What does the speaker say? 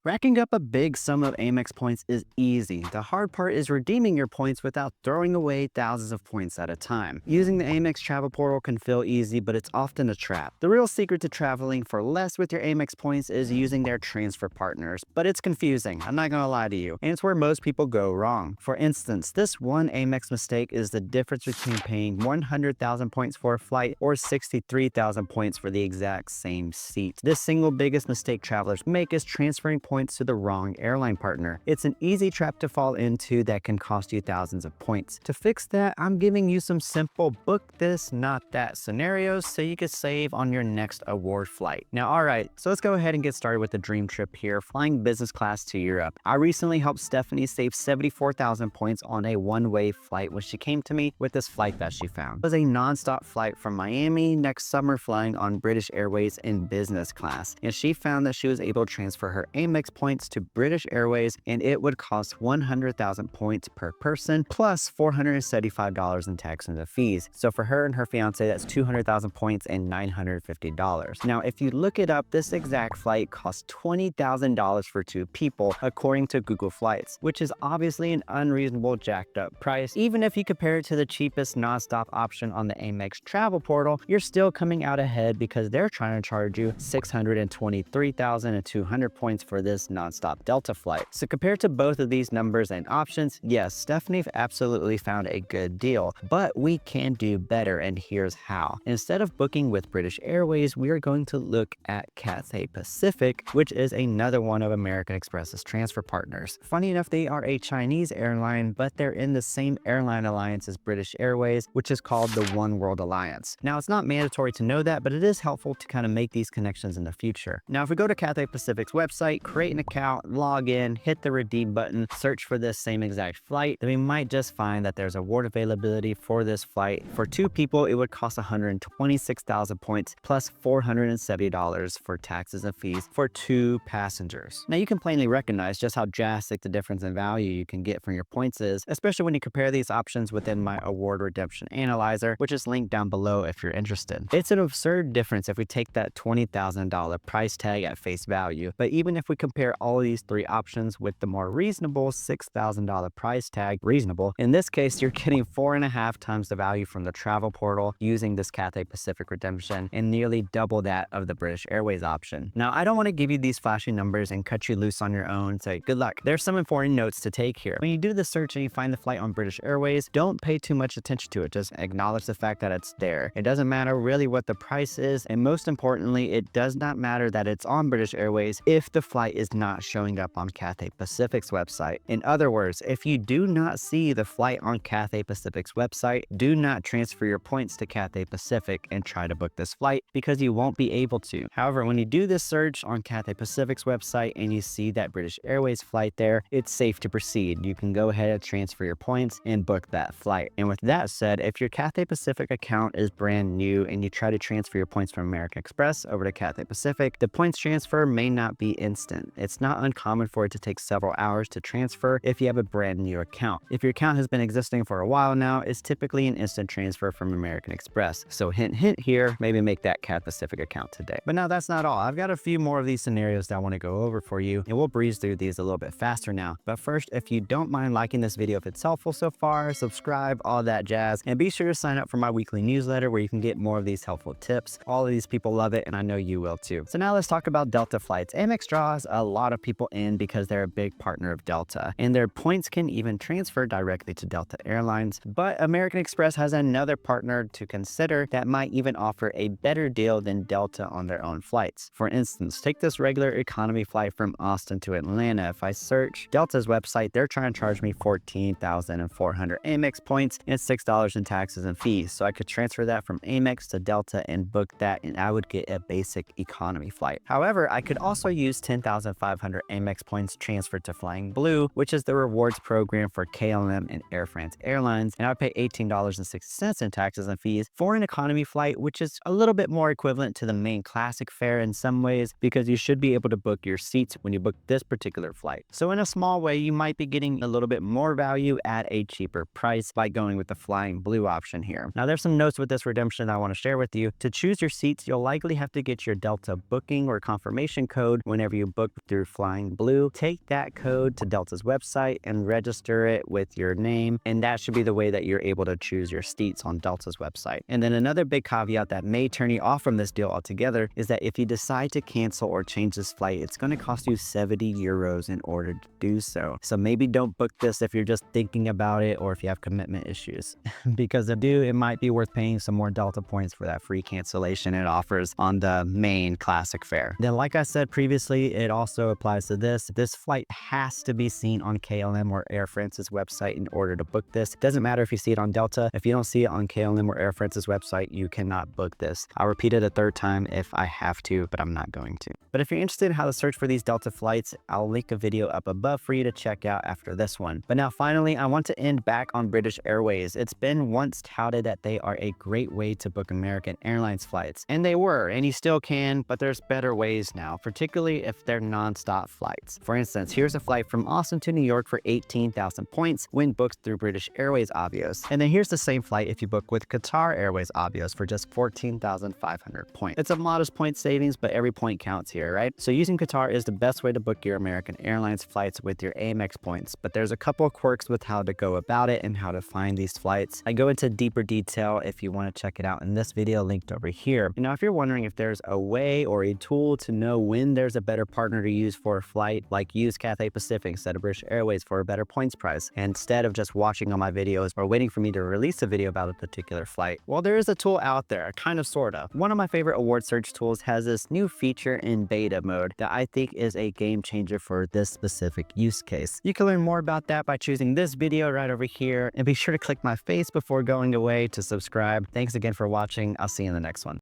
Racking up a big sum of Amex points is easy. The hard part is redeeming your points without throwing away thousands of points at a time. Using the Amex travel portal can feel easy, but it's often a trap. The real secret to traveling for less with your Amex points is using their transfer partners, but it's confusing, I'm not gonna lie to you, and it's where most people go wrong. For instance, this one Amex mistake is the difference between paying 100,000 points for a flight or 63,000 points for the exact same seat. This single biggest mistake travelers make is transferring points to the wrong airline partner. It's an easy trap to fall into that can cost you thousands of points. To fix that, I'm giving you some simple book this, not that scenarios so you can save on your next award flight. Now, alright, so let's go ahead and get started with the dream trip here, flying business class to Europe. I recently helped Stephanie save 74,000 points on a one-way flight when she came to me with this flight that she found. It was a non-stop flight from Miami next summer, flying on British Airways in business class, and she found that she was able to transfer her Amex points to British Airways, and it would cost 100,000 points per person plus $475 in tax and fees. So for her and her fiance, that's 200,000 points and $950. Now, if you look it up, this exact flight costs $20,000 for two people, according to Google Flights, which is obviously an unreasonable, jacked up price. Even if you compare it to the cheapest nonstop option on the Amex travel portal, you're still coming out ahead because they're trying to charge you 623,200 points for this nonstop Delta flight. So compared to both of these numbers and options, yes, Stephanie absolutely found a good deal, but we can do better, and here's how. Instead of booking with British Airways, we are going to look at Cathay Pacific, which is another one of American Express's transfer partners. Funny enough, they are a Chinese airline, but they're in the same airline alliance as British Airways, which is called the One World Alliance. Now, it's not mandatory to know that, but it is helpful to kind of make these connections in the future. Now, if we go to Cathay Pacific's website, create an account, log in, hit the redeem button, search for this same exact flight, then we might just find that there's award availability for this flight. For two people, it would cost 126,000 points plus $470 for taxes and fees for two passengers. Now, you can plainly recognize just how drastic the difference in value you can get from your points is, especially when you compare these options within my award redemption analyzer, which is linked down below if you're interested. It's an absurd difference if we take that $20,000 price tag at face value, but even if we compare all of these three options with the more reasonable $6,000 price tag, reasonable, in this case, you're getting 4.5 times the value from the travel portal using this Cathay Pacific redemption and nearly double that of the British Airways option. Now, I don't want to give you these flashy numbers and cut you loose on your own, so good luck. There's some important notes to take here. When you do the search and you find the flight on British Airways, don't pay too much attention to it. Just acknowledge the fact that it's there. It doesn't matter really what the price is, and most importantly, it does not matter that it's on British Airways if the flight is not showing up on Cathay Pacific's website. In other words, if you do not see the flight on Cathay Pacific's website, do not transfer your points to Cathay Pacific and try to book this flight because you won't be able to. However, when you do this search on Cathay Pacific's website and you see that British Airways flight there, it's safe to proceed. You can go ahead and transfer your points and book that flight. And with that said, if your Cathay Pacific account is brand new and you try to transfer your points from American Express over to Cathay Pacific, the points transfer may not be instant. It's not uncommon for it to take several hours to transfer if you have a brand new account. If your account has been existing for a while now, it's typically an instant transfer from American Express. So hint, hint here, maybe make that Cathay Pacific account today. But now that's not all. I've got a few more of these scenarios that I want to go over for you, and we'll breeze through these a little bit faster now. But first, if you don't mind liking this video if it's helpful so far, subscribe, all that jazz, and be sure to sign up for my weekly newsletter where you can get more of these helpful tips. All of these people love it, and I know you will too. So now let's talk about Delta flights. Amex draws a lot of people in because they're a big partner of Delta, and their points can even transfer directly to Delta Airlines. But American Express has another partner to consider that might even offer a better deal than Delta on their own flights. For instance, take this regular economy flight from Austin to Atlanta. If I search Delta's website, they're trying to charge me 14,400 Amex points and $6 in taxes and fees. So I could transfer that from Amex to Delta and book that, and I would get a basic economy flight. However, I could also use 10,500 Amex points transferred to Flying Blue, which is the rewards program for KLM and Air France Airlines, and I would pay $18.60 in taxes and fees for an economy flight, which is a little bit more equivalent to the main classic fare in some ways because you should be able to book your seats when you book this particular flight. So in a small way, you might be getting a little bit more value at a cheaper price by going with the Flying Blue option here. Now, there's some notes with this redemption that I want to share with you. To choose your seats, you'll likely have to get your Delta booking or confirmation code whenever you book booked through Flying Blue, take that code to Delta's website and register it with your name, and that should be the way that you're able to choose your seats on Delta's website. And then another big caveat that may turn you off from this deal altogether is that if you decide to cancel or change this flight, it's going to cost you 70 euros in order to do so. So maybe don't book this if you're just thinking about it or if you have commitment issues, because it might be worth paying some more Delta points for that free cancellation it offers on the main classic fare. Then, like I said previously, it also applies to this. This flight has to be seen on KLM or Air France's website in order to book this. It doesn't matter if you see it on Delta. If you don't see it on KLM or Air France's website, you cannot book this. I'll repeat it a third time if I have to, but I'm not going to. But if you're interested in how to search for these Delta flights, I'll link a video up above for you to check out after this one. But now finally, I want to end back on British Airways. It's been once touted that they are a great way to book American Airlines flights, and they were, and you still can, but there's better ways now, particularly if they're non-stop flights. For instance, here's a flight from Austin to New York for 18,000 points when booked through British Airways Avios. And then here's the same flight if you book with Qatar Airways Avios for just 14,500 points. It's a modest point savings, but every point counts here, right? So using Qatar is the best way to book your American Airlines flights with your AMEX points, but there's a couple of quirks with how to go about it and how to find these flights. I go into deeper detail if you want to check it out in this video linked over here. Now, if you're wondering if there's a way or a tool to know when there's a better partner to use for a flight, like use Cathay Pacific instead of British Airways for a better points price, instead of just watching all my videos or waiting for me to release a video about a particular flight, well, there is a tool out there, kind of, sort of. One of my favorite award search tools has this new feature in beta mode that I think is a game changer for this specific use case. You can learn more about that by choosing this video right over here, and be sure to click my face before going away to subscribe. Thanks again for watching. I'll see you in the next one.